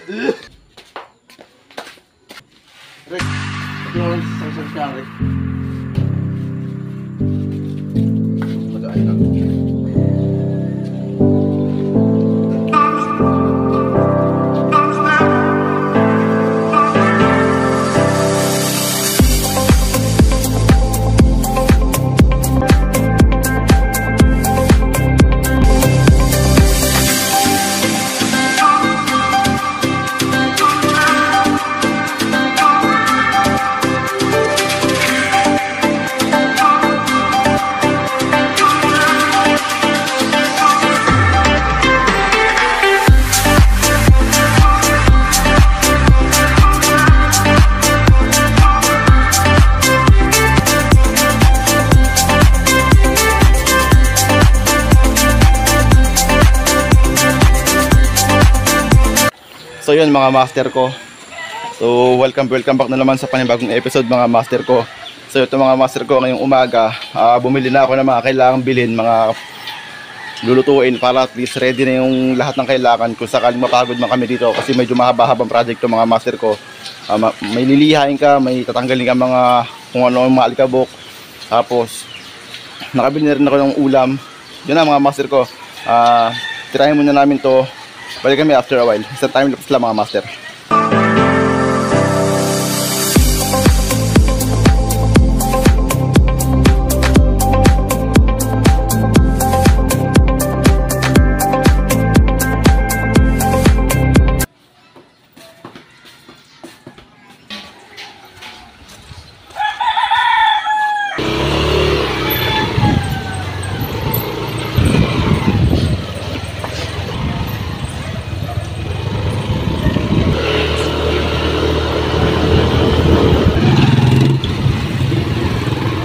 Rick, ito yung isang siya, Rick. Mag-aay lang. So yun mga master ko. So welcome back na naman sa panibagong episode mga master ko. So ito mga master ko, ngayong umaga bumili na ako ng mga kailangang bilhin, mga lulutuin para at least ready na yung lahat ng kailangan kung sakaling mapagod man kami dito, kasi medyo mahaba-habang project to mga master ko. May lilihain ka, may tatanggalin ka mga kung ano yung mga alikabok. Tapos nakabili na rin ako ng ulam. Yun na mga master ko. Tirahin muna namin to. Balik kami after a while. Isang time lapse lang mga master.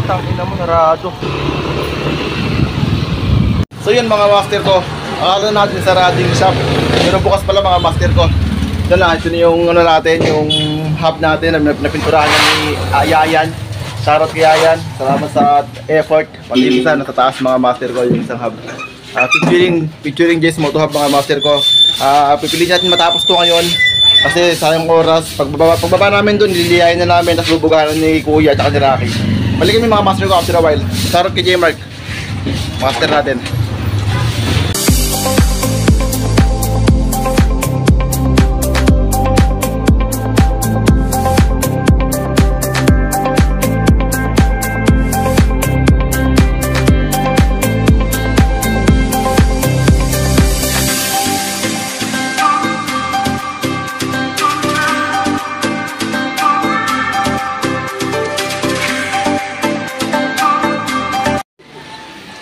Tangina mo, narado. So yun mga master ko, akala natin sarado yung shop, pero bukas pala mga master ko. Ito na, ito na yung ano natin, yung hub natin na napinturahan ni Yayan. Shoutout kay Yayan, salamat sa effort. Palilisan, nasa taas mga master ko yung isang hub. Featuring Jess Moto Hub mga master ko. Pipiliin natin matapos to ngayon kasi sayang oras. Pagbaba namin dun, liliyahin na namin, tapos bubugahan ni Kuya at ni Rocky. Balikan mo mga master ko after a while. Shoutout kay J-Mark, master natin.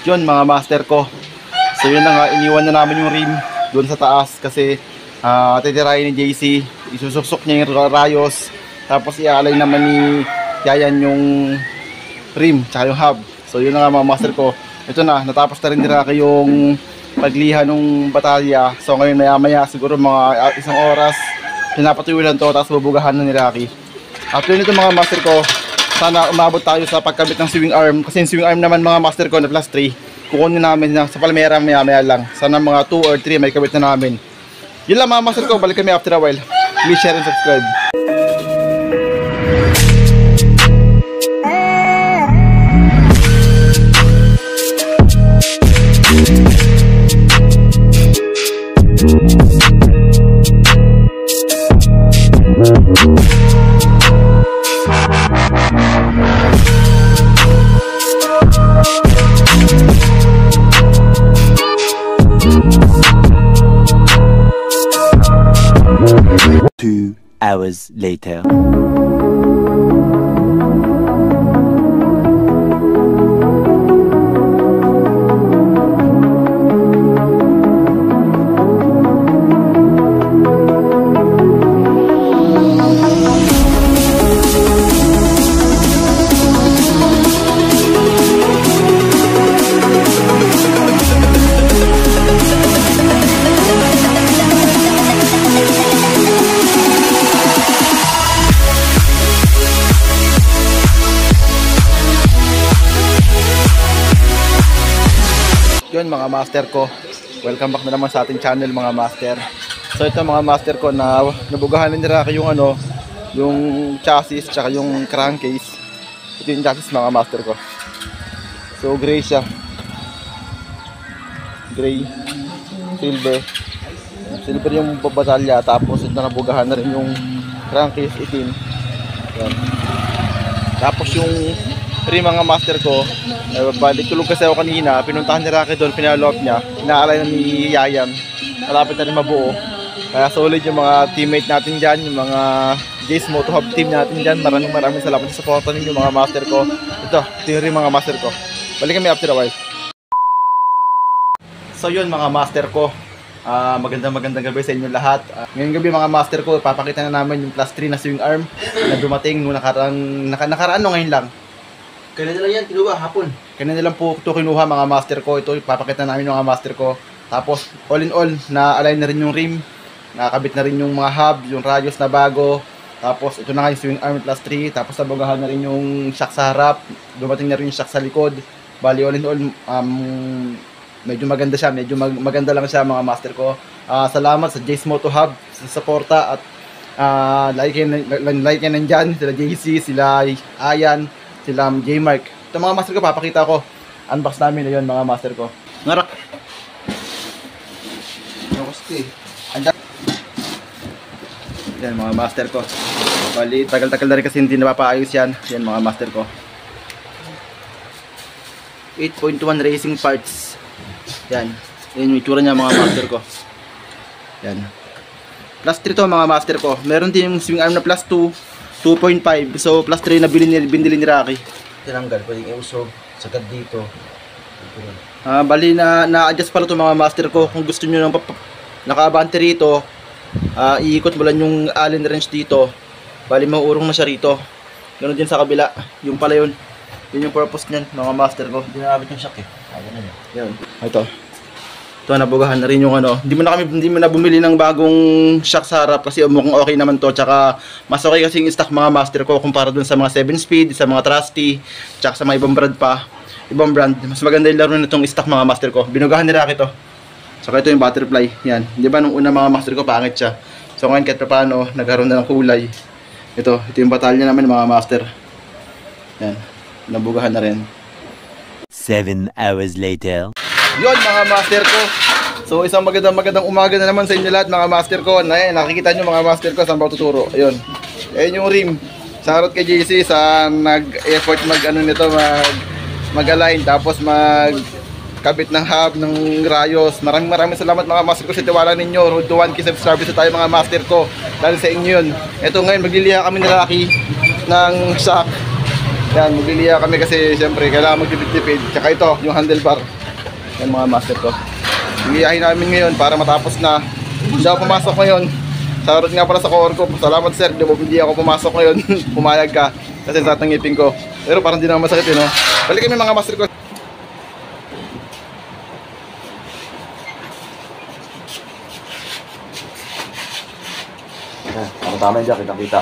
Yun mga master ko. So yun na nga, iniwan na namin yung rim doon sa taas kasi titirahin ni JC, isusuksok niya yung rayos, tapos iaalay naman ni Yayan yung rim tsaka yung hub. So yun na nga mga master ko. Ito na, natapos na rin nila yung pagliha ng batalya. So ngayon maya siguro mga isang oras pinapatuloy to, tapos bubugahan na ni Rocky. After nito mga master ko, sana umabot tayo sa pagkabit ng swing arm, kasi yung swing arm naman mga master ko na plus 3 kukunin namin na sa Palmera maya lang. Sana mga 2 or 3 may kabit na namin. Yun lang mga master ko, balik kami after a while. Please share and subscribe. Hours later. Yun mga master ko, Welcome back na naman sa ating channel mga master. So ito mga master ko na nabugahan ni Rocky yung ano, yung chassis tsaka yung crankcase. Ito yung chassis mga master ko. So gray siya. Gray, silver. Silver yung batalya, tapos ito nabugahan na rin yung crankcase itim. Yan. Tapos yung rim mga master ko, balik tulog kasi ako kanina, pinuntahan ni Rocky doon, pinalop niya, inaalay na ni Yayan, malapit na rin mabuo. Kaya solid yung mga teammate natin dyan, yung mga Jace Moto Hub team natin dyan. Maraming salamat sa support ninyo mga master ko. Ito yung rim mga master ko. Balik kami after a while. So yun mga master ko, magandang gabi sa inyo lahat. Ngayong gabi mga master ko, papakita na namin yung plus 3 na swing arm na dumating nung nakaraan ngayon lang. Kanina lang yan, kinuha hapon. Kanina lang po ito kinuha mga master ko. Ito ipapakita namin mga master ko. Tapos all in all, na-align na rin yung rim. Nakakabit na rin yung mga hub, yung radius na bago. Tapos ito na nga yung swing arm plus 3. Tapos nabagahan na rin yung shock sa harap. Dumating na rin yung shock sa likod. Bali all in all, medyo maganda siya. Medyo maganda lang siya mga master ko. Salamat sa Jace Moto Hub sa suporta. At like yan nandyan. Sila JC, sila Ayan, sila J-Mark. Ito mga master ko, papakita ko. Unbox namin na yun mga master ko. Ngarak. Yan mga master ko. Bali, tagal-tagal na rin kasi hindi napapaayos yan. Yan mga master ko. 8.1 racing parts. Yan. Yan yung itsura niya mga master ko. Yan. Plus 3 to mga master ko. Meron din yung swing arm na plus 2. 2.5. So plus 3 na binili ni Rocky. Tinanggal, pwedeng iusog. Sagad dito. Bali na-adjust pala to mga master ko. Kung gusto nyo ng naka-abante rito, iikot mo lang yung allen wrench dito. Bali mauurong na siya rito. Ganun din sa kabila. Yung pala yun. Yun yung purpose nyan mga master ko. Hindi nakabit yung shock eh. Ayan na yun. Yun. Ito. Ito nabugahan na rin yung ano. Hindi mo na bumili ng bagong shock sa harap kasi mukhang okay naman to. Tsaka mas okay kasi yung stock mga master ko kumpara dun sa mga 7 speed, sa mga trusty, tsaka sa mga ibang brand pa. Ibang brand. Mas maganda yung laro nitong stock mga master ko. Binugahan ni Rocky to. Saka ito yung butterfly. Yan. Di ba nung una mga master ko pangit siya. So ngayon kahit paano nagkaroon na ng kulay. Ito yung batalya naman mga master. Yan. Nabugahan na rin. 7 hours later. Yun mga master ko. So isang magandang umaga na naman sa inyo lahat mga master ko. Nakikita nyo mga master ko saan ba tuturo. Ayun. Ayun yung rim. Shoutout kay JC sa nag-effort mag-align tapos kabit ng hub ng rayos. Maraming salamat mga master ko sa tiwala ninyo. Road to 1K subscribers na tayo mga master ko. Dahil sa inyo yun. Ito ngayon magliliha kami ni Rocky ng shock. Yan, magliliha kami kasi siyempre kailangan magtipid-tipid. Tsaka ito, yung handlebar. Yan mga master ko. Iiyahin namin ngayon para matapos na. Hindi ako pumasok ngayon. Shoutout nga pala sa core ko. Salamat sir, hindi ako pumasok ngayon. Pumayag ka kasi sa ngipin ko. Pero parang hindi naman masakit no? Balik kami mga master ko. Tama yun dyan, kitang-kita.